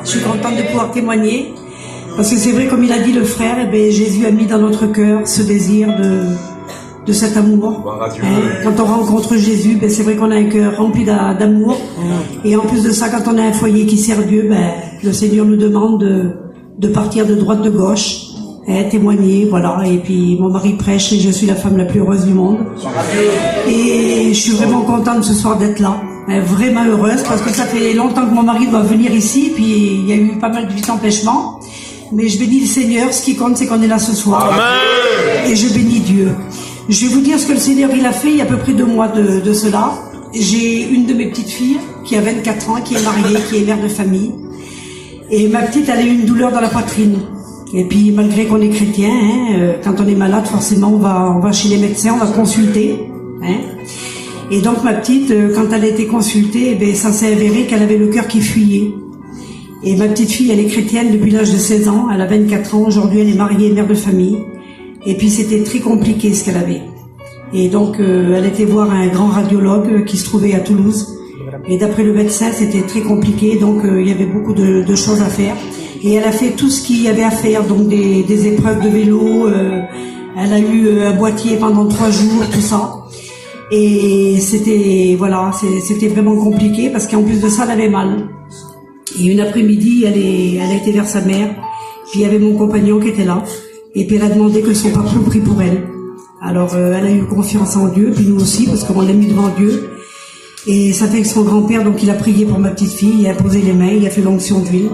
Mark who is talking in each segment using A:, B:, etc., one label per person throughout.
A: Je suis contente de pouvoir témoigner. Parce que c'est vrai, comme il a dit le frère, eh bien, Jésus a mis dans notre cœur ce désir de cet amour. Quand on rencontre Jésus, ben, c'est vrai qu'on a un cœur rempli d'amour. Et en plus de ça, quand on a un foyer qui sert Dieu, ben, le Seigneur nous demande de partir de droite, de gauche, témoigner, voilà. Et puis mon mari prêche et je suis la femme la plus heureuse du monde. Et je suis vraiment contente ce soir d'être là. Vraiment heureuse parce que ça fait longtemps que mon mari doit venir ici, puis il y a eu pas mal de petits empêchements. Mais je bénis le Seigneur, ce qui compte c'est qu'on est là ce soir. Amen. Et je bénis Dieu. Je vais vous dire ce que le Seigneur il a fait il y a à peu près 2 mois de cela. J'ai une de mes petites filles qui a 24 ans, qui est mariée, qui est mère de famille. Et ma petite, elle a eu une douleur dans la poitrine. Et puis malgré qu'on est chrétien, quand on est malade, forcément on va chez les médecins, on va consulter. Et donc ma petite, quand elle a été consultée, ben, ça s'est avéré qu'elle avait le cœur qui fuyait. Et ma petite fille, elle est chrétienne depuis l'âge de 16 ans, elle a 24 ans, aujourd'hui elle est mariée, mère de famille. Et puis c'était très compliqué ce qu'elle avait. Et donc elle était voir un grand radiologue qui se trouvait à Toulouse. Et d'après le médecin, c'était très compliqué, donc il y avait beaucoup de choses à faire. Et elle a fait tout ce qu'il y avait à faire, donc des épreuves de vélo, elle a eu un boîtier pendant 3 jours, tout ça. Et c'était, voilà, c'était vraiment compliqué parce qu'en plus de ça, elle avait mal. Et une après-midi, elle a été vers sa mère, puis il y avait mon compagnon qui était là, et puis elle a demandé que son papa prie pour elle. Alors elle a eu confiance en Dieu, puis nous aussi, parce qu'on l'a mis devant Dieu. Et ça fait que son grand-père, donc il a prié pour ma petite fille, il a posé les mains, il a fait l'onction d'huile.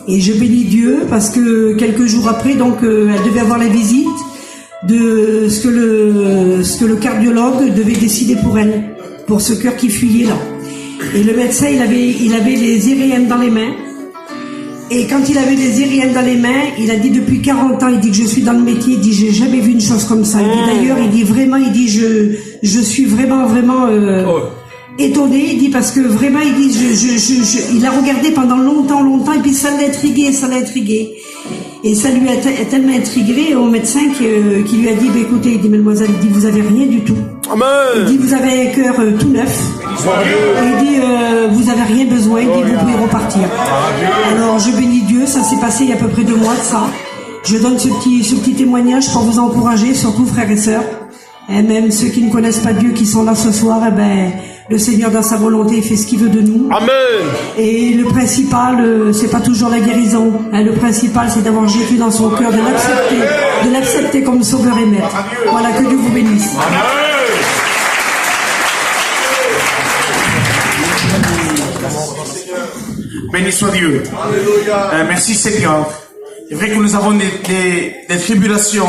A: Et je bénis Dieu parce que quelques jours après, donc elle devait avoir la visite de ce que le cardiologue devait décider pour elle, pour ce cœur qui fuyait là. Et le médecin, il avait les IRM dans les mains. Et quand il avait les IRM dans les mains, il a dit depuis 40 ans, il dit que je suis dans le métier, il dit j'ai jamais vu une chose comme ça. Il dit d'ailleurs, il dit vraiment, il dit je suis vraiment étonné, il dit parce que vraiment, il dit il a regardé pendant longtemps et puis ça l'a intrigué. Et ça lui a tellement intrigué au médecin qui lui a dit, bah, écoutez, il dit, mademoiselle, il dit, vous avez rien du tout. Amen. Il dit, vous avez un cœur tout neuf. Et il dit, vous avez rien besoin, il dit, vous pouvez repartir. Alors, je bénis Dieu, ça s'est passé il y a à peu près 2 mois de ça. Je donne ce petit témoignage pour vous encourager, surtout frères et sœurs. Et même ceux qui ne connaissent pas Dieu, qui sont là ce soir, eh ben, le Seigneur dans sa volonté fait ce qu'il veut de nous. Amen. Et le principal, c'est pas toujours la guérison. Le principal, c'est d'avoir Jésus dans son cœur, de l'accepter comme sauveur et maître. Voilà, que Dieu vous bénisse. Amen.
B: Béni soit Dieu. Merci Seigneur. C'est vrai que nous avons des tribulations.